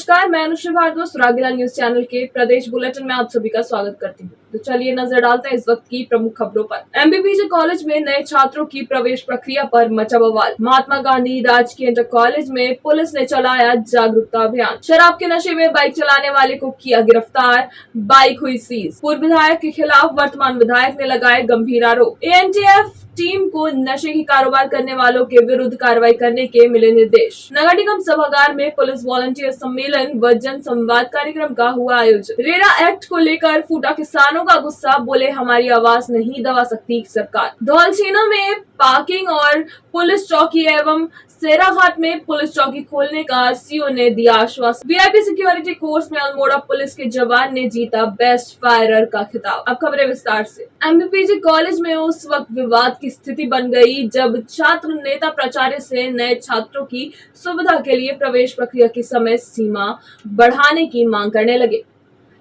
नमस्कार, मैं Anushree Bhardwaj सुरागीला news channel के प्रदेश बुलेटिन में आप सभी का स्वागत करती हूँ। तो चलिए नजर डालते हैं इस वक्त की प्रमुख खबरों पर। एमबीपीजे कॉलेज में नए छात्रों की प्रवेश प्रक्रिया पर मचा बवाल। महात्मा गांधी राजकीय इंटर कॉलेज में पुलिस ने चलाया जागरूकता अभियान। शराब के नशे में बाइक चलाने वाले को किया गिरफ्तार, बाइक हुई सीज। पूर्व विधायक के खिलाफ वर्तमान विधायक ने लगाए गंभीर आरोप। एएनटीएफ टीम को नशे की कारोबार करने वालों के विरुद्ध कार्रवाई करने के मिले निर्देश। नगर निगम सभागार में पुलिस वॉलंटियर सम्मेलन व जन संवाद कार्यक्रम का हुआ आयोजन। रेरा एक्ट को लेकर फूटा किसानों का गुस्सा, बोले हमारी आवाज नहीं दबा सकती सरकार। धौलछीना में पार्किंग और पुलिस चौकी एवं सेराघाट में पुलिस चौकी खोलने का सीओ ने दिया आश्वासन। वीआईपी सिक्योरिटी कोर्स में अल्मोड़ा पुलिस के जवान ने जीता बेस्ट फायरर का खिताब। अब खबरें विस्तार से। एमबीपीजे कॉलेज में उस वक्त विवाद की स्थिति बन गई जब छात्र नेता प्राचार्य से नए छात्रों की सुविधा के लिए प्रवेश प्रक्रिया की समय सीमा बढ़ाने की मांग करने लगे।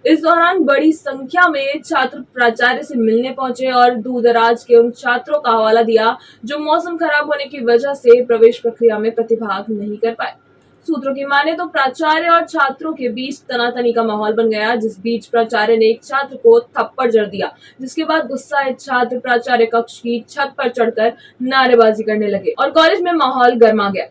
इस दौरान बड़ी संख्या में छात्र प्राचार्य से मिलने पहुंचे और दूर दराज के उन छात्रों का हवाला दिया जो मौसम खराब होने की वजह से प्रवेश प्रक्रिया में प्रतिभाग नहीं कर पाए। सूत्रों की माने तो प्राचार्य और छात्रों के बीच तनातनी का माहौल बन गया, जिस बीच प्राचार्य ने एक छात्र को थप्पड़ जड़ दिया, जिसके बाद गुस्साए छात्र प्राचार्य कक्ष की छत पर चढ़कर नारेबाजी करने लगे और कॉलेज में माहौल गर्मा गया।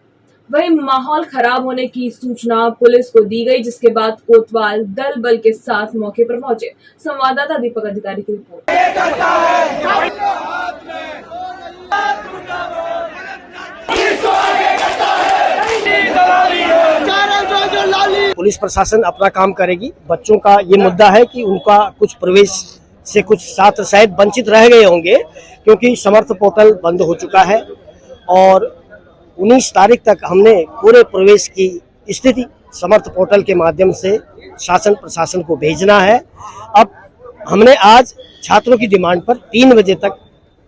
वहीं माहौल खराब होने की सूचना पुलिस को दी गई, जिसके बाद कोतवाल दल बल के साथ मौके पर पहुंचे। संवाददाता दीपक अधिकारी की रिपोर्ट। पुलिस प्रशासन अपना काम करेगी। बच्चों का ये मुद्दा है कि उनका कुछ प्रवेश से कुछ छात्र शायद वंचित रह गए होंगे, क्योंकि समर्थ पोर्टल बंद हो चुका है और 19 तारीख तक हमने पूरे प्रवेश की स्थिति समर्थ पोर्टल के माध्यम से शासन प्रशासन को भेजना है। अब हमने आज छात्रों की डिमांड पर 3 बजे तक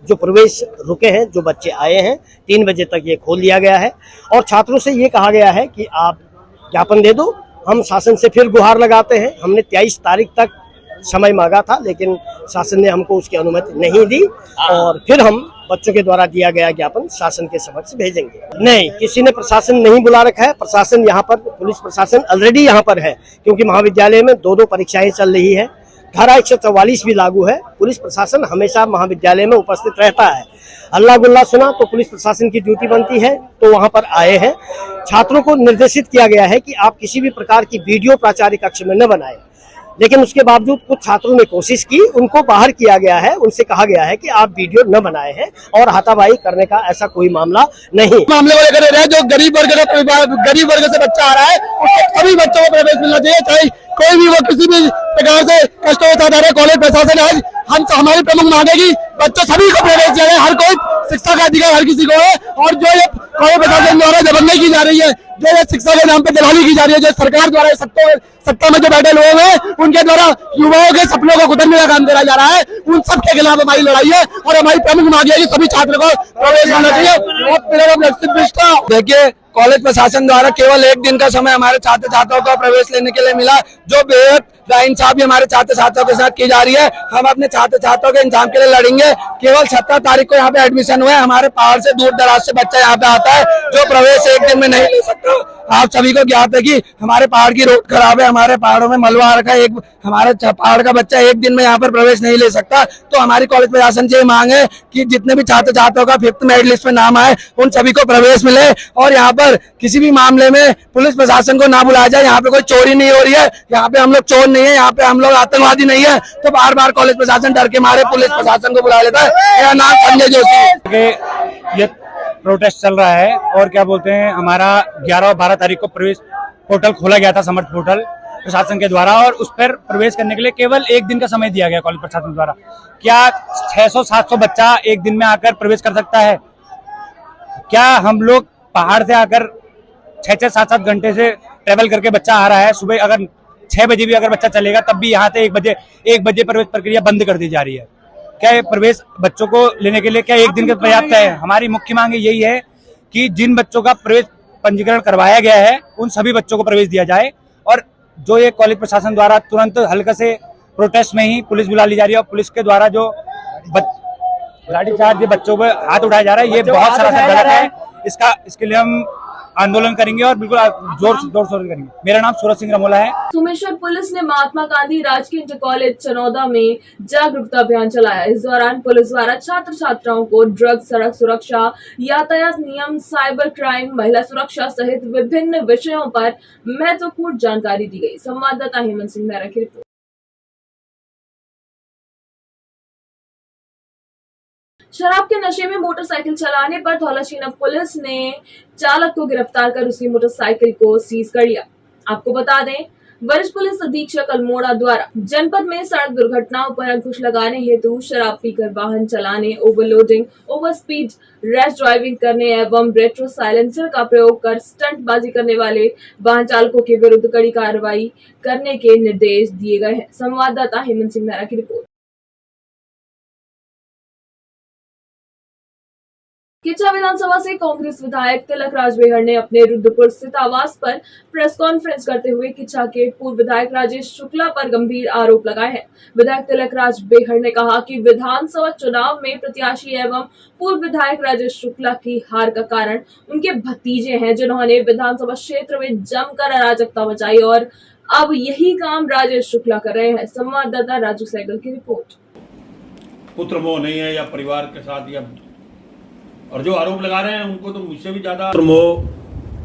जो प्रवेश रुके हैं, जो बच्चे आए हैं, 3 बजे तक ये खोल दिया गया है और छात्रों से ये कहा गया है कि आप ज्ञापन दे दो, हम शासन से फिर गुहार लगाते हैं। हमने 23 तारीख तक समय मांगा था, लेकिन शासन ने हमको उसकी अनुमति नहीं दी और फिर हम बच्चों के द्वारा दिया गया ज्ञापन शासन के समक्ष भेजेंगे। नहीं, किसी ने प्रशासन नहीं बुला रखा है। प्रशासन यहाँ पर, पुलिस प्रशासन ऑलरेडी यहाँ पर है, क्योंकि महाविद्यालय में 2 परीक्षाएं चल रही है। धारा 144 भी लागू है। पुलिस प्रशासन हमेशा महाविद्यालय में उपस्थित रहता है। हल्ला गुल्ला सुना तो पुलिस प्रशासन की ड्यूटी बनती है, तो वहाँ पर आए हैं। छात्रों को निर्देशित किया गया है कि आप किसी भी प्रकार की वीडियो प्राचार्य कक्ष में न बनाएं, लेकिन उसके बावजूद कुछ छात्रों ने कोशिश की, उनको बाहर किया गया है। उनसे कहा गया है कि आप वीडियो न बनाए हैं और हाथापाई करने का ऐसा कोई मामला नहीं। मामले को लेकर रहे जो गरीब वर्ग से बच्चा आ रहा है, उसके सभी बच्चों को प्रवेश मिलना चाहिए, चाहे कोई भी वो किसी भी प्रकार से कष्ट होता है। कॉलेज प्रशासन आज हमारी प्रमुख मांग है कि बच्चों सभी को प्रवेश दिया जाए। हर कोई शिक्षा का अधिकार हर किसी को है और जो ये कॉलेज प्रशासन द्वारा जबरदस्ती की जा रही है, जो ये शिक्षा के नाम पे दलाली की जा रही है, जो सरकार द्वारा सत्ता में जो बैठे लोग हैं उनके द्वारा युवाओं के सपनों को कुतरने का काम करा जा रहा है, उन सब के खिलाफ हमारी लड़ाई है और हमारी प्रमुख मांग है कि सभी छात्रों को प्रवेश मिलना चाहिए। देखिए, कॉलेज प्रशासन द्वारा केवल 1 दिन का समय हमारे छात्र छात्राओं को प्रवेश लेने के लिए मिला, जो बेहद नाइंसाफी हमारे छात्र छात्राओं के साथ की जा रही है। हम अपने छात्र छात्राओं के इंतजाम के लिए लड़ेंगे। केवल 17 तारीख को यहाँ पे एडमिशन हुआ है। हमारे पहाड़ से दूर दराज से बच्चा यहाँ पे आता है, जो प्रवेश 1 दिन में नहीं ले सकता। आप सभी को ज्ञात है कि हमारे पहाड़ की रोड खराब है, हमारे पहाड़ों में मलबा आ रखा है। हमारे पहाड़ का बच्चा 1 दिन में यहाँ पर प्रवेश नहीं ले सकता। तो हमारी कॉलेज प्रशासन से मांग है कि जितने भी छात्र छात्राओं का 5th मेरिट लिस्ट में नाम आए, उन सभी को प्रवेश मिले और यहाँ पर किसी भी मामले में पुलिस प्रशासन को ना बुलाया जाए। यहाँ पे कोई चोरी नहीं हो रही है, यहाँ पे हम लोग चोर नहीं है, यहाँ पे हम लोग आतंकवादी नहीं है। तो बार बार कॉलेज प्रशासन डर के मारे पुलिस प्रशासन को बुला लेता है। मेरा नाम संजय जोशी। ये प्रोटेस्ट चल रहा है और क्या बोलते हैं, हमारा 11 और 12 तारीख को प्रवेश पोर्टल खोला गया था, समर्थ पोर्टल प्रशासन के द्वारा, और उस पर प्रवेश करने के लिए केवल 1 दिन का समय दिया गया कॉलेज प्रशासन द्वारा। क्या 600-700 बच्चा 1 दिन में आकर प्रवेश कर सकता है? क्या हम लोग पहाड़ से आकर 6-6, 7-7 घंटे से ट्रेवल करके बच्चा आ रहा है, सुबह अगर 6 बजे भी अगर बच्चा चलेगा तब भी यहाँ से 1 बजे प्रवेश प्रक्रिया बंद कर दी जा रही है। क्या ये प्रवेश बच्चों को लेने के लिए क्या 1 दिन का पर्याप्त है? हमारी मुख्य मांग यही है कि जिन बच्चों का प्रवेश पंजीकरण करवाया गया है उन सभी बच्चों को प्रवेश दिया जाए, और जो ये कॉलेज प्रशासन द्वारा तुरंत हल्के से प्रोटेस्ट में ही पुलिस बुला ली जा रही है और पुलिस के द्वारा जो लाठीचार्ज बच्चों पर हाथ उठाया जा रहा है, ये बहुत सरासर गलत है। इसके लिए हम आंदोलन करेंगे और बिल्कुल जोर शोर करेंगे। मेरा नाम सूरज सिंह रमोला है। सुमेश्वर पुलिस ने महात्मा गांधी राजकीय इंटर कॉलेज चनौदा में जागरूकता अभियान चलाया। इस दौरान पुलिस द्वारा छात्र छात्राओं को ड्रग्स, सड़क सुरक्षा, यातायात नियम, साइबर क्राइम, महिला सुरक्षा सहित विभिन्न विषयों पर महत्वपूर्ण जानकारी दी गई। संवाददाता हेमंत सिंह मेहरा की रिपोर्ट। शराब के नशे में मोटरसाइकिल चलाने पर धौलाछीना पुलिस ने चालक को गिरफ्तार कर उसकी मोटरसाइकिल को सीज कर लिया। आपको बता दें, वरिष्ठ पुलिस अधीक्षक अल्मोड़ा द्वारा जनपद में सड़क दुर्घटनाओं पर अंकुश लगाने हेतु शराब पीकर वाहन चलाने, overloading, over speed, rash driving करने एवं रेट्रो साइलेंसर का प्रयोग कर स्टंटबाजी करने वाले वाहन चालकों के विरुद्ध कड़ी कार्रवाई करने के निर्देश दिए गए हैं। संवाददाता हेमंत सिंह मेहरा की रिपोर्ट। किच्चा विधानसभा से कांग्रेस विधायक तिलक राज बेहड़ ने अपने रुद्रपुर स्थित आवास पर प्रेस कॉन्फ्रेंस करते हुए किच्चा के पूर्व विधायक राजेश शुक्ला पर गंभीर आरोप लगाए हैं। विधायक तिलक राज बेहड़ ने कहा कि विधानसभा चुनाव में प्रत्याशी एवं पूर्व विधायक राजेश शुक्ला की हार का कारण उनके भतीजे हैं, जिन्होंने विधानसभा क्षेत्र में जमकर अराजकता मचाई और अब यही काम राजेश शुक्ला कर रहे हैं। संवाददाता राजू सहगल की रिपोर्ट। पुत्र मोह नहीं है या परिवार के साथ या और जो आरोप लगा रहे हैं उनको तो मुझसे भी ज्यादा पुत्र मोह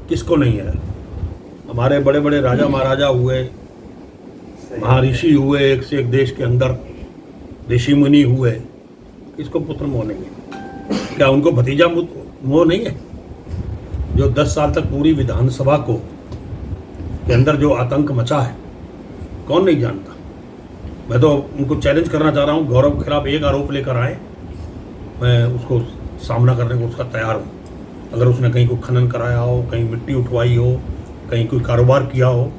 किसको नहीं है। हमारे बड़े बड़े राजा महाराजा हुए, महर्षि हुए, एक से एक देश के अंदर ऋषि मुनि हुए, किसको पुत्र मोह नहीं है? क्या उनको भतीजा मोह नहीं है? जो 10 साल तक पूरी विधानसभा को के अंदर जो आतंक मचा है, कौन नहीं जानता। मैं तो उनको चैलेंज करना चाह रहा हूँ, गौरव के खिलाफ एक आरोप लेकर आए, मैं उसको सामना करने को उसका तैयार हूँ। अगर उसने कहीं कोई खनन कराया हो, कहीं मिट्टी उठवाई हो, कहीं कोई कारोबार किया हो,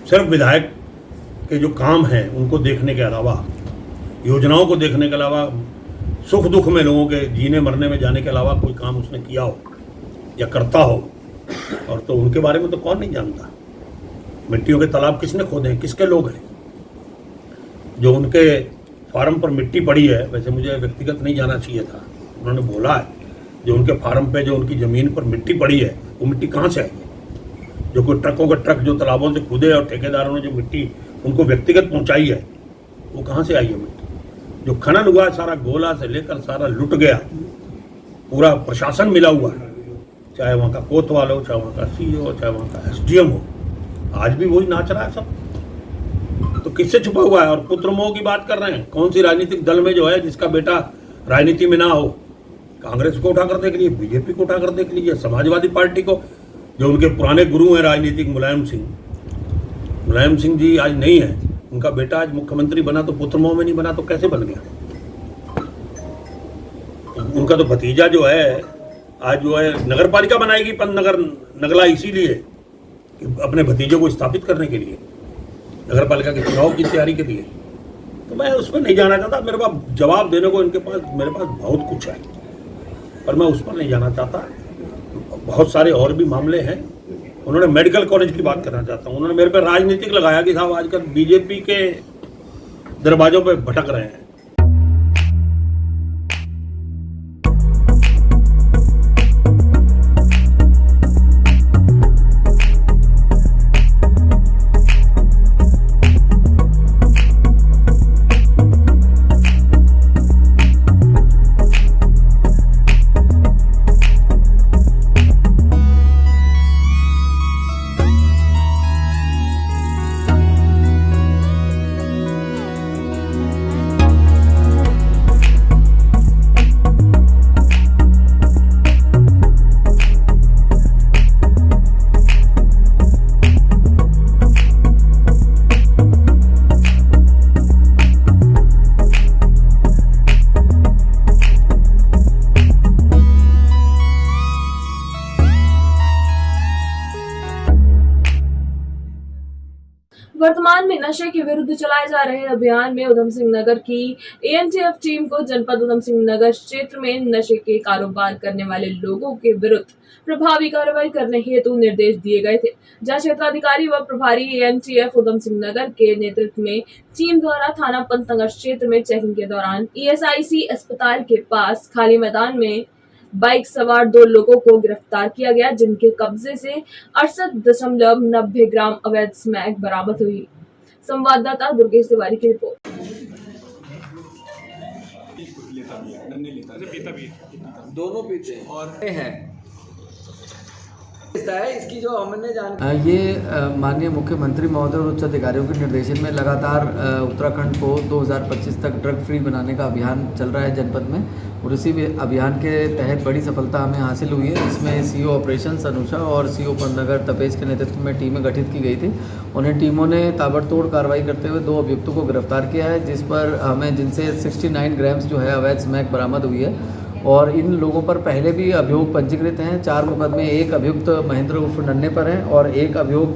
सिर्फ विधायक के जो काम हैं उनको देखने के अलावा, योजनाओं को देखने के अलावा, सुख दुख में लोगों के जीने मरने में जाने के अलावा कोई काम उसने किया हो या करता हो, और तो उनके बारे में तो कौन नहीं जानता। मिट्टियों के तालाब किसने खोदे हैं, किसके लोग हैं? जो उनके फार्म पर मिट्टी पड़ी है, वैसे मुझे व्यक्तिगत नहीं जाना चाहिए था, उन्होंने बोला है जो उनके फार्म पे जो उनकी ज़मीन पर मिट्टी पड़ी है, वो मिट्टी कहाँ से आई है? जो कोई ट्रकों के ट्रक जो तालाबों से खुदे और ठेकेदारों ने जो मिट्टी उनको व्यक्तिगत पहुंचाई है, वो कहाँ से आई है मिट्टी? जो खनन हुआ सारा गोला से लेकर सारा लुट गया, पूरा प्रशासन मिला हुआ है, चाहे वहाँ का कोतवाल हो, चाहे वहाँ का CEO हो, चाहे वहाँ का SDM हो, आज भी वही नाच रहा है सब। तो किससे छुपा हुआ है? और पुत्र मोह की बात कर रहे हैं। कौन सी राजनीतिक दल में जो है जिसका बेटा राजनीति में ना हो? कांग्रेस को उठाकर देख लीजिए, बीजेपी को उठाकर देख लीजिए, समाजवादी पार्टी को, जो उनके पुराने गुरु हैं राजनीतिक, मुलायम सिंह जी आज नहीं है, उनका बेटा आज मुख्यमंत्री बना तो पुत्र मोह में नहीं बना तो कैसे बन गया? उनका तो भतीजा जो है आज जो है नगर पालिका बनाएगी नगला, इसीलिए कि अपने भतीजे को स्थापित करने के लिए, नगर पालिका के चुनाव की तैयारी के लिए। तो मैं उस पर नहीं जाना चाहता। मेरे पास जवाब देने को मेरे पास बहुत कुछ है, पर मैं उस पर नहीं जाना चाहता। बहुत सारे और भी मामले हैं। उन्होंने मेडिकल कॉलेज की बात करना चाहता हूँ। उन्होंने मेरे पे राजनीतिक लगाया कि साहब आजकल बीजेपी के दरवाजों पे भटक रहे हैं। वर्तमान में नशे के विरुद्ध चलाए जा रहे अभियान में उधम सिंह नगर की ANTF टीम को जनपद उधम सिंह नगर क्षेत्र में नशे के कारोबार करने वाले लोगों के विरुद्ध प्रभावी कार्रवाई करने हेतु निर्देश दिए गए थे, जहां क्षेत्राधिकारी व प्रभारी ANTF उधम सिंह नगर के नेतृत्व में टीम द्वारा थाना पंतनगर क्षेत्र में चेकिंग के दौरान ESIC अस्पताल के पास खाली मैदान में बाइक सवार 2 लोगों को गिरफ्तार किया गया, जिनके कब्जे से 68.90 ग्राम अवैध स्मैक बरामद हुई। संवाददाता दुर्गेश तिवारी की रिपोर्ट। दोनों पीते और हैं इसकी जो हमने जान ये माननीय मुख्यमंत्री महोदय और उच्च अधिकारियों के निर्देशन में लगातार उत्तराखंड को 2025 तक ड्रग फ्री बनाने का अभियान चल रहा है जनपद में, और इसी अभियान के तहत बड़ी सफलता हमें हासिल हुई है। इसमें सीओ ऑपरेशंस अनुषा और सीओ पंतनगर तपेश के नेतृत्व में टीमें गठित की गई थी। उन्हें टीमों ने ताबड़तोड़ कार्रवाई करते हुए 2 अभियुक्तों को गिरफ्तार किया है, जिस पर हमें जिनसे 69 ग्राम्स जो है अवैध स्मैक बरामद हुई है, और इन लोगों पर पहले भी अभियोग पंजीकृत हैं। 4 मुकदमे, एक अभियुक्त महेंद्र उर्फ नन्हे पर हैं और एक अभियोग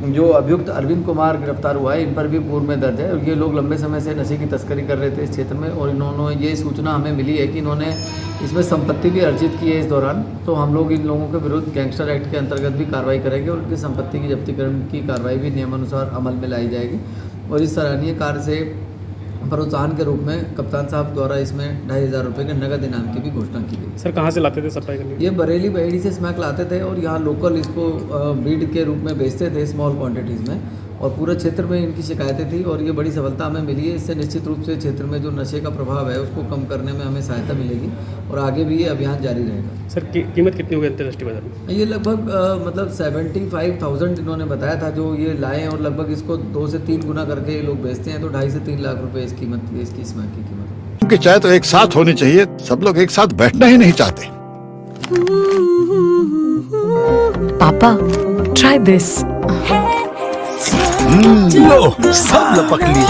जो अभियुक्त अरविंद कुमार गिरफ्तार हुआ है, इन पर भी पूर्व में दर्ज है। और ये लोग लंबे समय से नशे की तस्करी कर रहे थे इस क्षेत्र में, और इन्होंने ये सूचना हमें मिली है कि इन्होंने इसमें संपत्ति भी अर्जित की है इस दौरान। तो हम लोग इन लोगों के विरुद्ध गैंगस्टर एक्ट के अंतर्गत भी कार्रवाई करेंगे और उनकी संपत्ति की जब्तीकरण की कार्रवाई भी नियमानुसार अमल में लाई जाएगी। और इस सराहनीय कार्य से प्रोत्साहन के रूप में कप्तान साहब द्वारा इसमें 2500 रुपये के नगद इनाम की भी घोषणा की गई। सर कहाँ से लाते थे सप्लाई करने? ये बरेली बहेड़ी से स्मैक लाते थे और यहाँ लोकल इसको बीड के रूप में बेचते थे स्मॉल क्वांटिटीज़ में, और पूरे क्षेत्र में इनकी शिकायतें थी और ये बड़ी सफलता हमें मिली है। इससे निश्चित रूप से क्षेत्र में जो नशे का प्रभाव है उसको कम करने में हमें सहायता मिलेगी और आगे भी ये अभियान जारी रहेगा। सर कीमत कितनी होगी अंतर्राष्ट्रीय बाजार में? ये लगभग मतलब 75,000 इन्होंने बताया था जो ये लाए, और लगभग इसको 2 से 3 गुना करके ये लोग बेचते हैं, तो 2.5 से 3 लाख रुपए इसकी स्मैक की कीमत है। क्योंकि चाय तो एक साथ होनी चाहिए, सब लोग एक साथ बैठना ही नहीं चाहते। पापा ट्राई दिस। लो सब लपक ली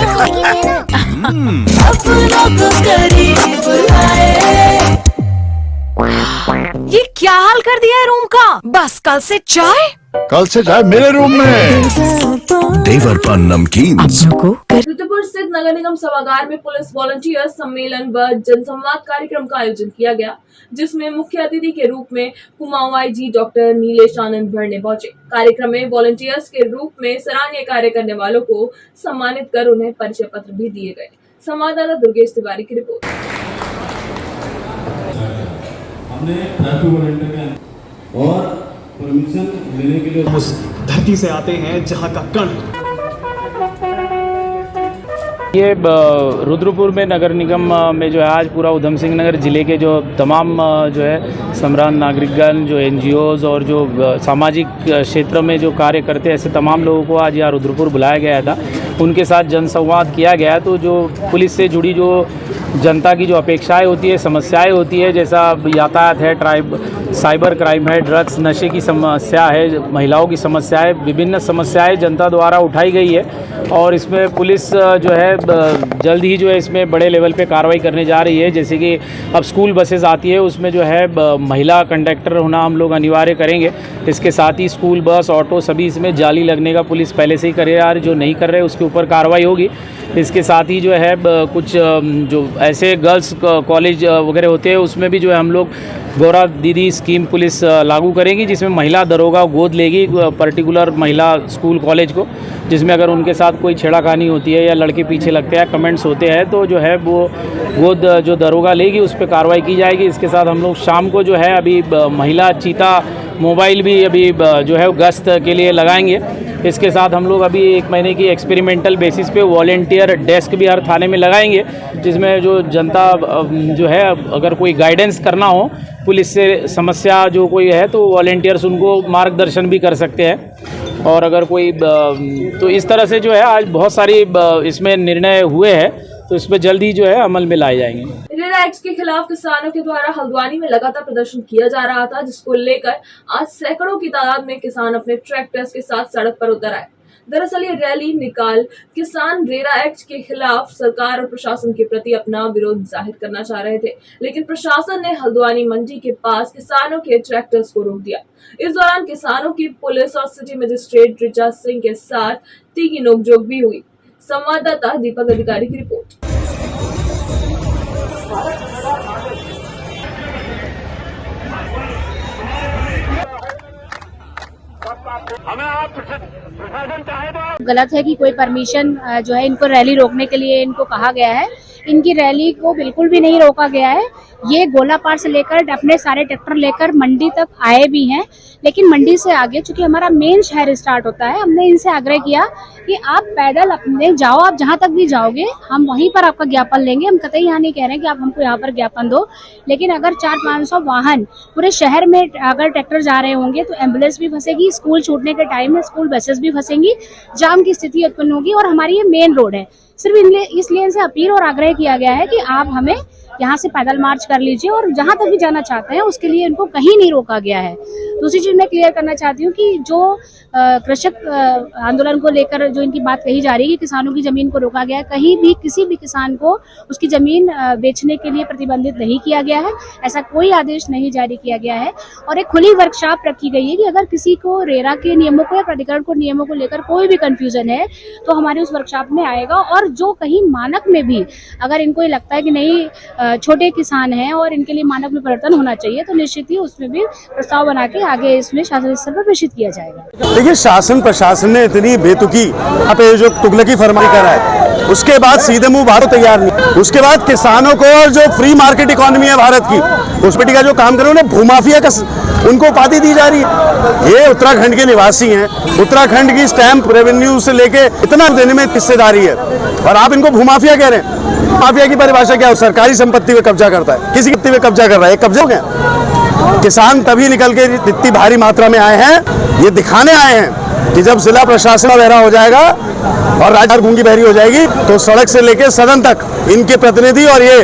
ये क्या हाल कर दिया है रूम का? बस कल से चाय मेरे रूम में। देवर पान नमकीन। रुद्रपुर स्थित नगर निगम सभागार में पुलिस वॉलंटियर्स सम्मेलन व जनसंवाद कार्यक्रम का आयोजन किया गया, जिसमें मुख्य अतिथि के रूप में कुमाऊं आईजी डॉक्टर नीलेश आनंद भरने पहुंचे। कार्यक्रम में वॉलंटियर्स के रूप में सराहनीय कार्य करने वालों को सम्मानित कर उन्हें परिचय पत्र भी दिए गए। संवाददाता दुर्गेश तिवारी की रिपोर्ट। हमने और परमिशन लेने के लिए उस धरती से आते हैं जहां का कण। ये रुद्रपुर में नगर निगम में जो है आज पूरा उधम सिंह नगर जिले के जो तमाम जो है सम्रांत नागरिकगण, जो एनजीओज और जो सामाजिक क्षेत्र में जो कार्य करते हैं, ऐसे तमाम लोगों को आज यहाँ रुद्रपुर बुलाया गया था। उनके साथ जनसंवाद किया गया। तो जो पुलिस से जुड़ी जो जनता की जो अपेक्षाएं होती है, समस्याएं होती है, जैसा यातायात है, साइबर क्राइम है, ड्रग्स नशे की समस्या है, महिलाओं की समस्या है, विभिन्न समस्याएं जनता द्वारा उठाई गई है। और इसमें पुलिस जो है जल्द ही जो है इसमें बड़े लेवल पे कार्रवाई करने जा रही है। जैसे कि अब स्कूल बसेस आती है, उसमें जो है महिला कंडक्टर होना हम लोग अनिवार्य करेंगे। इसके साथ ही स्कूल बस, ऑटो सभी इसमें जाली लगने का पुलिस पहले से ही करे आ रही, जो नहीं कर रहे उसके ऊपर कार्रवाई होगी। इसके साथ ही जो है कुछ जो ऐसे गर्ल्स कॉलेज वगैरह होते हैं, उसमें भी जो है हम लोग गौरा दीदी स्कीम पुलिस लागू करेंगी, जिसमें महिला दरोगा गोद लेगी पर्टिकुलर महिला स्कूल कॉलेज को, जिसमें अगर उनके साथ कोई छेड़ाखानी होती है या लड़के पीछे लगते हैं, कमेंट्स होते हैं, तो जो है वो गोद जो दरोगा लेगी उस पर कार्रवाई की जाएगी। इसके साथ हम लोग शाम को जो है अभी महिला चीता मोबाइल भी अभी जो है गश्त के लिए लगाएंगे। इसके साथ हम लोग अभी 1 महीने की एक्सपेरिमेंटल बेसिस पे वॉलेंटियर डेस्क भी हर थाने में लगाएंगे, जिसमें जो जनता जो है अगर कोई गाइडेंस करना हो पुलिस से समस्या जो कोई है, तो वॉलेंटियर्स उनको मार्गदर्शन भी कर सकते हैं। और अगर कोई तो इस तरह से जो है आज बहुत सारी इसमें निर्णय हुए हैं, तो इस पर जल्द ही जो है अमल में लाए जाएंगे। रेरा एक्ट के खिलाफ किसानों के द्वारा हल्द्वानी में लगातार प्रदर्शन किया जा रहा था, जिसको लेकर आज सैकड़ों की तादाद में किसान अपने ट्रैक्टर्स के साथ सड़क पर उतर आए। दरअसल ये रैली निकाल किसान रेरा एक्ट के खिलाफ सरकार और प्रशासन के प्रति अपना विरोध जाहिर करना चाह रहे थे, लेकिन प्रशासन ने हल्द्वानी मंडी के पास किसानों के ट्रैक्टर्स को रोक दिया। इस दौरान किसानों की पुलिस और सिटी मजिस्ट्रेट ऋचा सिंह के साथ तीखी नोकझोंक भी हुई। संवाददाता दीपक अधिकारी की रिपोर्ट। गलत है कि कोई परमिशन जो है इनको रैली रोकने के लिए इनको कहा गया है। इनकी रैली को बिल्कुल भी नहीं रोका गया है। ये गोलापार से लेकर अपने सारे ट्रैक्टर लेकर मंडी तक आए भी हैं, लेकिन मंडी से आगे चूंकि हमारा मेन शहर स्टार्ट होता है, हमने इनसे आग्रह किया कि आप पैदल अपने जाओ, आप जहां तक भी जाओगे हम वहीं पर आपका ज्ञापन लेंगे। हम कतई यहाँ नहीं कह रहे हैं कि आप हमको यहाँ पर ज्ञापन दो, लेकिन अगर 400-500 वाहन पूरे शहर में अगर ट्रैक्टर जा रहे होंगे तो एम्बुलेंस भी फंसेगी, स्कूल छूटने के टाइम में स्कूल बसेस भी फंसेंगी, जाम की स्थिति उत्पन्न होगी। और हमारी ये मेन रोड है, सिर्फ इसलिए इनसे अपील और आग्रह किया गया है कि आप हमें यहाँ से पैदल मार्च कर लीजिए और जहां तक भी जाना चाहते हैं उसके लिए इनको कहीं नहीं रोका गया है। दूसरी चीज मैं क्लियर करना चाहती हूँ कि जो कृषक आंदोलन को लेकर जो इनकी बात कही जा रही है कि किसानों की जमीन को रोका गया है, कहीं भी किसी भी किसान को उसकी जमीन बेचने के लिए प्रतिबंधित नहीं किया गया है, ऐसा कोई आदेश नहीं जारी किया गया है। और एक खुली वर्कशॉप रखी गई है कि अगर किसी को रेरा के नियमों को या प्राधिकरण को नियमों को लेकर कोई भी कंफ्यूजन है तो हमारे उस वर्कशॉप में आएगा। और जो कहीं मानक में भी अगर इनको ये लगता है कि नहीं छोटे किसान हैं और इनके लिए मानक में परिवर्तन होना चाहिए तो निश्चित ही उसमें भी प्रस्ताव बना के आगे इसमें शासन स्तर पर प्रेषित किया जाएगा। देखिए, शासन प्रशासन ने इतनी बेतुकी पे जो तुगलकी फरमाई करा है, उसके बाद सीधे मुंह भारत तैयार नहीं। उसके बाद किसानों को और जो फ्री मार्केट इकोनॉमी है भारत की, उस पे का जो काम कर रहे हैं, उन्हें भूमाफिया का उनको उपाधि दी जा रही है। ये उत्तराखंड के निवासी हैं, उत्तराखंड की स्टैंप रेवेन्यू से लेके इतना देने में हिस्सेदारी है, और आप इनको भूमाफिया कह रहे हैं। माफिया की परिभाषा क्या है? सरकारी संपत्ति पे कब्जा करता है, किसी संपत्ति पे कब्जा कर रहा है, कब्जा हो गया। किसान तभी निकल के इतनी भारी मात्रा में आए हैं, ये दिखाने आए हैं कि जब जिला प्रशासन बहरा हो जाएगा और राज्य गूंगी बहरी हो जाएगी तो सड़क से लेके सदन तक इनके प्रतिनिधि और ये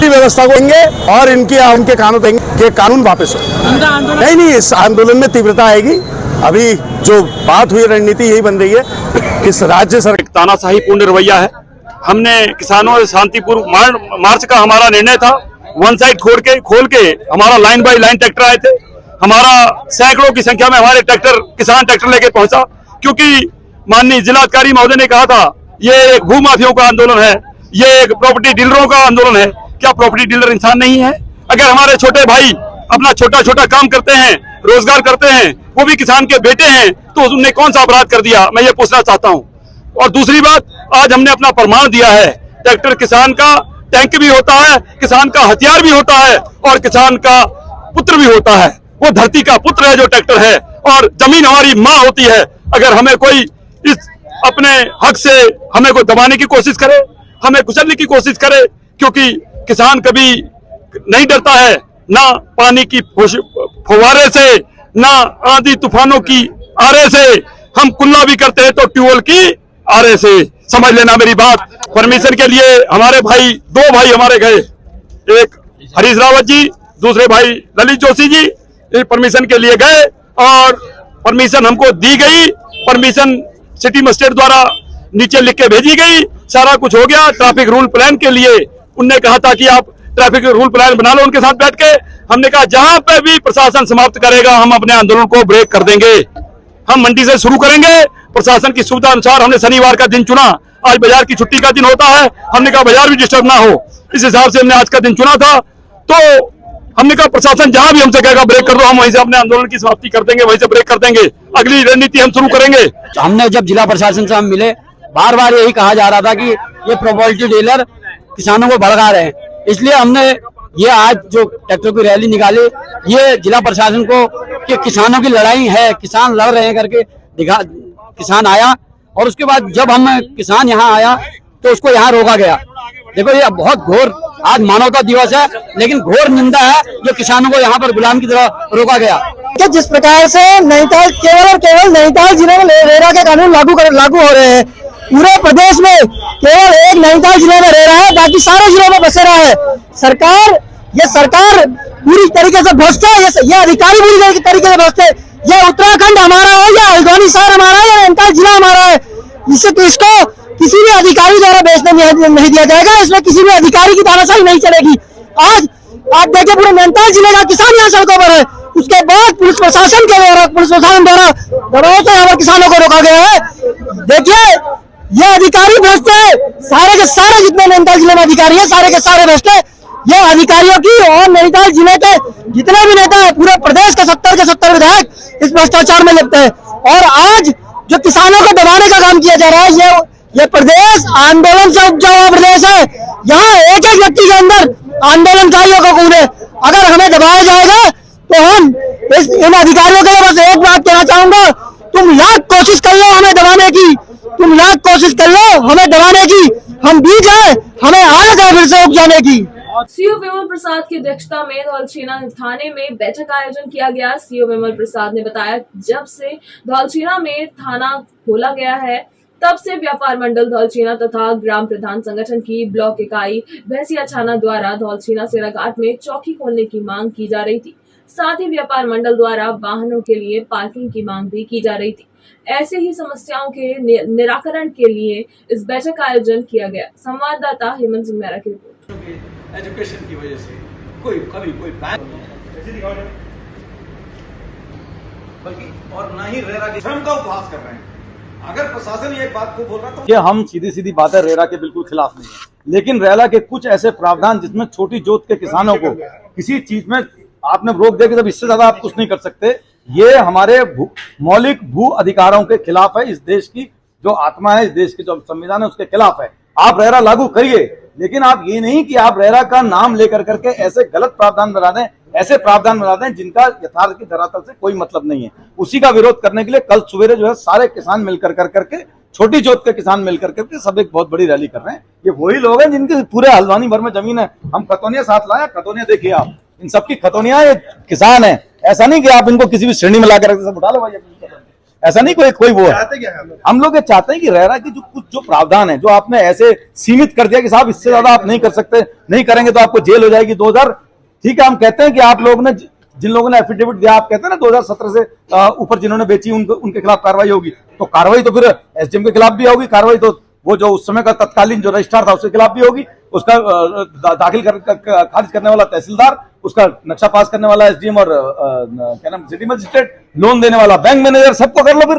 व्यवस्था को देंगे और उनके कानून वापस हो। नहीं, इस आंदोलन में तीव्रता आएगी। अभी जो बात हुई, रणनीति यही बन रही है कि राज्य सरकार तानाशाही पूर्ण रवैया है। हमने किसानों से शांतिपूर्ण मार्च का हमारा निर्णय था। वन साइड खोल के हमारा लाइन बाय लाइन ट्रैक्टर आए थे। हमारा सैकड़ों की संख्या में हमारे किसान ट्रैक्टर लेके पहुंचा, क्योंकि माननीय जिलाधिकारी महोदय ने कहा था ये एक भूमाफियों का आंदोलन है, ये एक प्रॉपर्टी डीलरों का आंदोलन है। क्या प्रॉपर्टी डीलर इंसान नहीं है? अगर हमारे छोटे भाई अपना छोटा छोटा काम करते हैं, रोजगार करते हैं, वो भी किसान के बेटे हैं, तो उन्होंने कौन सा अपराध कर दिया, मैं ये पूछना चाहता हूँ। और दूसरी बात, आज हमने अपना प्रमाण दिया है, ट्रैक्टर किसान का टैंक भी होता है, किसान का हथियार भी होता है और किसान का पुत्र भी होता है। वो धरती का पुत्र है जो ट्रैक्टर है, और जमीन हमारी माँ होती है। अगर हमें कोई इस अपने हक से हमें कोई दबाने की कोशिश करे, हमें कुचलने की कोशिश करे, क्योंकि किसान कभी नहीं डरता है, ना पानी की फुवारे से, ना आंधी तूफानों की आरे से। हम कुल्ला भी करते हैं तो ट्यूबवेल की आरे से। समझ लेना मेरी बात। परमिशन के लिए हमारे भाई, दो भाई हमारे गए, एक हरीश रावत जी, दूसरे भाई ललित जोशी जी, परमिशन के लिए गए और परमिशन हमको दी गई। परमिशन सिटी मजिस्ट्रेट द्वारा नीचे लिख के भेजी गई, सारा कुछ हो गया। ट्रैफिक रूल प्लान के लिए उनने कहा था कि आप ट्रैफिक रूल प्लान बना लो उनके साथ बैठ के। हमने कहा जहां पे भी प्रशासन समाप्त करेगा हम अपने आंदोलन को ब्रेक कर देंगे। हम मंडी से शुरू करेंगे, प्रशासन की सुविधा अनुसार। हमने शनिवार का दिन चुना, आज बाजार की छुट्टी का दिन होता है, हमने कहा बाजार भी डिस्टर्ब ना हो, इस हिसाब से हमने आज का दिन चुना था। तो हमने कहा प्रशासन जहां भी हमसे कहेगा ब्रेक कर दो, हम वहीं से अपने आंदोलन की समाप्ति कर देंगे, वहीं से ब्रेक कर देंगे। अगली रणनीति हम शुरू करेंगे। हमने जब जिला प्रशासन से हम मिले, बार बार यही कहा जा रहा था कि ये प्रॉपर्टी डीलर किसानों को भड़का रहे हैं, इसलिए हमने ये आज जो ट्रैक्टर की रैली निकाली, ये जिला प्रशासन को कि किसानों की लड़ाई है, किसान लड़ रहे हैं करके दिखा। किसान आया और उसके बाद जब हम किसान यहाँ आया तो उसको यहाँ रोका गया। देखो, ये बहुत घोर, आज मानवता दिवस है, लेकिन घोर निंदा है जो किसानों को यहाँ पर गुलाम की तरह रोका गया। कि जिस प्रकार से नैनीताल, केवल और केवल नैनीताल जिले में रेरा के कानून लागू हो रहे हैं, पूरे प्रदेश में केवल एक नैनीताल जिले में रेरा है, बाकी सारे जिलों में बसेरा है। ये सरकार पूरी तरीके से भ्रष्ट है, ये अधिकारी पूरी तरीके से भ्रष्ट है। ये उत्तराखंड हमारा है या हल्द्वानी शहर हमारा है या नैनीताल जिला हमारा है, इसको किसी भी अधिकारी द्वारा बेचने नहीं दिया जाएगा। इसमें किसी भी अधिकारी की तानाशाही नहीं चलेगी। आज आप देखिए, पूरे नैनीताल जिले का किसान यहाँ सड़कों पर है, उसके बाद पुलिस प्रशासन द्वारा दबाव से यहाँ पर किसानों को रोका गया है। देखिए, ये अधिकारी भ्रष्ट है, सारे के सारे जितने नैनीताल जिले में अधिकारी है, सारे के सारे भ्रष्ट है। ये अधिकारियों की और नैनीताल जिले के जितने भी नेता है, पूरे प्रदेश के 70 के 70 विधायक इस भ्रष्टाचार में लिप्त है। और आज जो किसानों को दबाने का काम किया जा रहा है, ये प्रदेश आंदोलन से उपजा हुआ प्रदेश है। यहाँ एक एक व्यक्ति के अंदर आंदोलनकारियों का खून है। अगर हमें दबाया जाएगा तो हम इन अधिकारियों के लिए बस एक बात कहना चाहूंगा, तुम लाख कोशिश कर लो हमें दबाने की, तुम लाख कोशिश कर लो हमें दबाने की, हम बीज है, हमें आएगा फिर से उपजाने की। सीओ विमल प्रसाद की अध्यक्षता में धौलछीना थाने में बैठक का आयोजन किया गया। सीओ विमल प्रसाद ने बताया, जब से धौलछीना में थाना खोला गया है तब से व्यापार मंडल धौलछीना तथा ग्राम प्रधान संगठन की ब्लॉक इकाई भैंसिया छाना द्वारा धौलछीना सेराघाट में चौकी खोलने की मांग की जा रही थी। साथ ही व्यापार मंडल द्वारा वाहनों के लिए पार्किंग की मांग भी की जा रही थी। ऐसे ही समस्याओं के निराकरण के लिए इस बैठक का आयोजन किया गया। संवाददाता हेमंत सिंह मेहरा की रिपोर्ट। एजुकेशन की वजह से कोई बैंक बल्कि और ना ही रेरा के श्रम का उपहास कर रहे हैं। अगर प्रशासन ये बात को बोल रहा तो ये हम सीधी सीधी बात है, रेरा के बिल्कुल खिलाफ नहीं है, लेकिन रेरा के कुछ ऐसे प्रावधान जिसमें छोटी जोत के किसानों को किसी चीज में आपने रोक दिया कि जब इससे ज्यादा आप कुछ नहीं कर सकते, ये हमारे मौलिक भू अधिकारों के खिलाफ है। इस देश की जो आत्मा है, इस देश की जो संविधान है, उसके खिलाफ है। आप रेरा लागू करिए, लेकिन आप ये नहीं कि आप रेरा का नाम लेकर करके ऐसे गलत प्रावधान बना दें, ऐसे प्रावधान बना दें जिनका यथार्थ की धरातल से कोई मतलब नहीं है। उसी का विरोध करने के लिए कल सवेरे जो है सारे किसान मिलकर करके, छोटी जोत के किसान मिलकर करके सब एक बहुत बड़ी रैली कर रहे हैं। ये वही लोग हैं जिनके पूरे हल्द्वानी भर में जमीन है। हम खतौनिया साथ लाए, खतौनिया देखिए आप, इन सबकी खतौनिया ये किसान है। ऐसा नहीं कि आप इनको किसी भी श्रेणी में लाकर सब उठा लो भाई, ऐसा नहीं कोई वो है। हम लोग ये चाहते हैं कि रेरा की जो प्रावधान है, जो आपने ऐसे सीमित कर दिया कि साहब इससे ज्यादा आप नहीं कर सकते, नहीं करेंगे तो आपको जेल हो जाएगी 2000। ठीक है, हम कहते हैं कि आप लोग ने जिन लोगों ने एफिडेविट दिया, आप कहते हैं ना 2017 से ऊपर जिन्होंने बेची उनके खिलाफ कार्रवाई होगी, तो कार्रवाई तो फिर एसडीएम के खिलाफ भी होगी। कार्रवाई तो वो जो उस समय का तत्कालीन जो रजिस्ट्रार था उसके खिलाफ भी होगी, उसका दाखिल खारिज करने वाला तहसीलदार, उसका नक्शा पास करने वाला एसडीएम और क्या नाम सिटी मजिस्ट्रेट, लोन देने वाला बैंक मैनेजर, सबको कर लो फिर।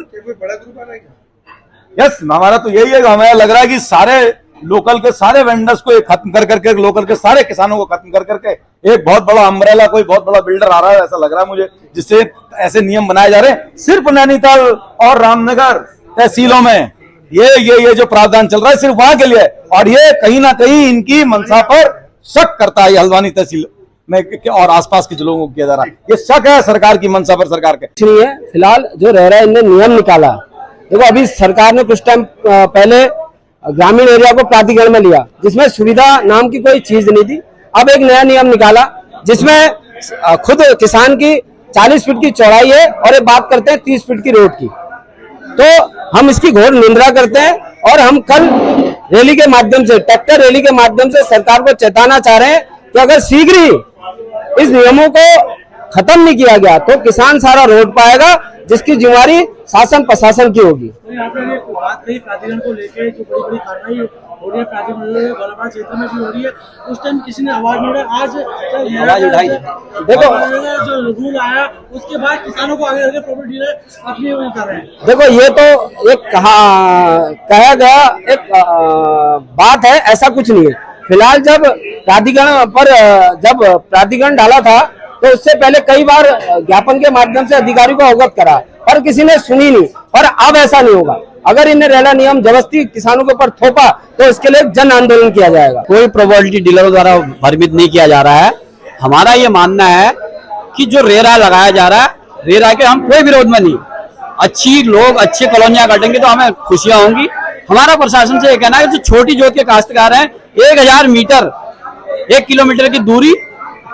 यस, हमारा तो यही है, हमें लग रहा है कि सारे लोकल के सारे वेंडर्स को खत्म कर करके, लोकल के सारे किसानों को खत्म कर करके एक बहुत बड़ा अम्ब्रेला, कोई बहुत बड़ा बिल्डर आ रहा है, ऐसा लग रहा है मुझे, जिससे ऐसे नियम बनाए जा रहे हैं। सिर्फ नैनीताल और रामनगर तहसीलों में ये जो प्रावधान चल रहा है सिर्फ वहां के लिए, और ये कहीं ना कहीं इनकी मंशा पर शक करता है। हल्द्वानी तहसील में और आसपास के लोगों को किया जा रहा है, ये शक है सरकार की मंशा पर। सरकार के इसलिए फिलहाल जो रेरा इनने नियम निकाला, देखो अभी सरकार ने कुछ टाइम पहले ग्रामीण एरिया को प्राधिकरण में लिया, जिसमें सुविधा नाम की कोई चीज नहीं थी। अब एक नया नियम निकाला जिसमें खुद किसान की 40 फीट की चौड़ाई है और ये बात करते हैं 30 फीट की रोड की। तो हम इसकी घोर निंदा करते हैं और हम कल रैली के माध्यम से, ट्रैक्टर रैली के माध्यम से सरकार को चेताना चाह रहे हैं कि अगर शीघ्र ही इस नियमों को खत्म नहीं किया गया तो किसान सारा रोड पाएगा, जिसकी जिम्मेवारी शासन प्रशासन की होगी। बात कही प्राधिकरण को लेकर, जो बड़ी बड़ी कार्रवाई हो रही है प्राधिकरण क्षेत्र में भी हो रही है, उस टाइम किसी ने आवाज नहीं उठाई। आज आवाज उठाई, देखो जो रूल आया उसके बाद किसानों को आगे प्रॉफिट डीलर अपनी कर रहे हैं। देखो ये तो एक कहा गया एक बात है, ऐसा कुछ नहीं है। फिलहाल जब प्राधिकरण डाला था तो उससे पहले कई बार ज्ञापन के माध्यम से अधिकारी को अवगत करा, पर किसी ने सुनी नहीं। और अब ऐसा नहीं होगा, अगर इन्हें रेरा नियम जबरदस्ती किसानों के ऊपर थोपा तो इसके लिए जन आंदोलन किया जाएगा। कोई प्रोबेबिलिटी डीलरों द्वारा भ्रमित नहीं किया जा रहा है। हमारा ये मानना है कि जो रेरा लगाया जा रहा है, रेरा के हम कोई विरोध में नहीं, अच्छी लोग अच्छी कॉलोनियां काटेंगे तो हमें खुशियां होंगी। हमारा प्रशासन से ये कहना है कि जो छोटी जोत के काश्तकार हैं, 1000 मीटर 1 किलोमीटर की दूरी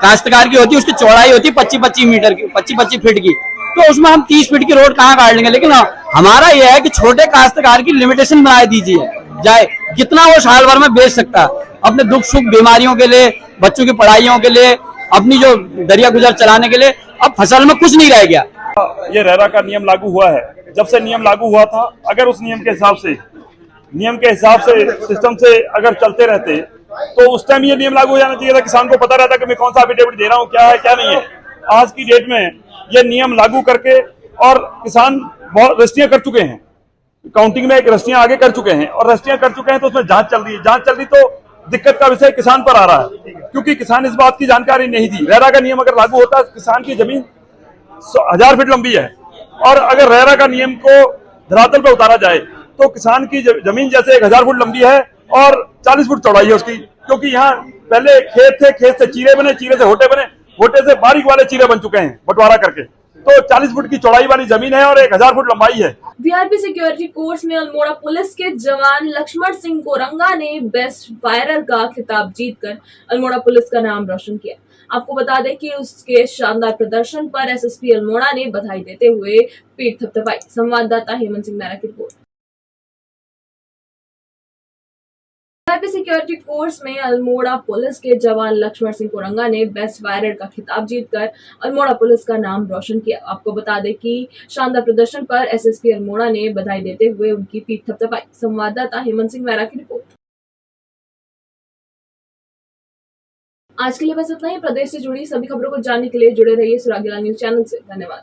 काश्तकार की होती है, उसकी चौड़ाई होती है 25-25 मीटर की, 25-25 फीट की, तो उसमें हम 30 फीट की रोड कहाँ काट लेंगे। लेकिन हमारा यह है कि छोटे काश्तकार की लिमिटेशन बना दीजिए जाए, कितना वो साल भर में बेच सकता है, अपने दुख सुख बीमारियों के लिए, बच्चों की पढ़ाइयों के लिए, अपनी जो दरिया गुजर चलाने के लिए। अब फसल में कुछ नहीं रह गया। ये रेरा का नियम लागू हुआ है, जब से नियम लागू हुआ था, अगर उस नियम के हिसाब से सिस्टम से अगर चलते रहते तो उस टाइम ये नियम लागू हो जाना चाहिए था। किसान को पता रहता कि मैं कौन सा एफिडेविट दे रहा हूँ, क्या है क्या नहीं है। आज की डेट में ये नियम लागू करके और किसान बहुत रजिस्ट्रियां कर चुके हैं, काउंटिंग में एक रजिस्ट्रियां आगे कर चुके हैं, और रजिस्ट्रियां कर चुके हैं तो उसमें जांच चल रही है। जांच चल रही तो दिक्कत का विषय किसान पर आ रहा है, क्योंकि किसान इस बात की जानकारी नहीं थी। रेरा का नियम अगर लागू होता, किसान की जमीन 1000 फीट लंबी है, और अगर रेरा का नियम को धरातल पर उतारा जाए तो किसान की जमीन जैसे 1000 फुट लंबी है और 40 फुट चौड़ाई है उसकी, क्योंकि यहाँ पहले खेत थे, खेत से चीरे बने, चीरे से होटे बने, होटे से बारीक वाले चीरे बन चुके हैं बंटवारा करके। तो 40 फुट की चौड़ाई वाली जमीन है और 1000 फुट लंबाई है। वीआरपी सिक्योरिटी कोर्स में अल्मोड़ा पुलिस के जवान लक्ष्मण सिंह कोरंगा ने बेस्ट फायरर का खिताब जीतकर अल्मोड़ा पुलिस का नाम रोशन किया। आपको बता दें कि उसके शानदार प्रदर्शन पर एसएसपी अल्मोड़ा ने बधाई देते हुए पीठ थपथपाई। संवाददाता हेमंत सिंह मेहरा की रिपोर्ट। वीआरपी सिक्योरिटी कोर्स में अल्मोड़ा पुलिस के जवान लक्ष्मण सिंह कोरंगा ने बेस्ट फायरर का खिताब जीतकर अल्मोड़ा पुलिस का नाम रोशन किया। आपको बता दें कि शानदार प्रदर्शन पर एसएसपी अल्मोड़ा ने बधाई देते हुए उनकी पीठ थपथपाई। संवाददाता हेमंत सिंह मेहरा की रिपोर्ट। आज के लिए बस इतना ही। प्रदेश से जुड़ी सभी खबरों को जानने के लिए जुड़े रहिए सुरागीला न्यूज चैनल से। धन्यवाद।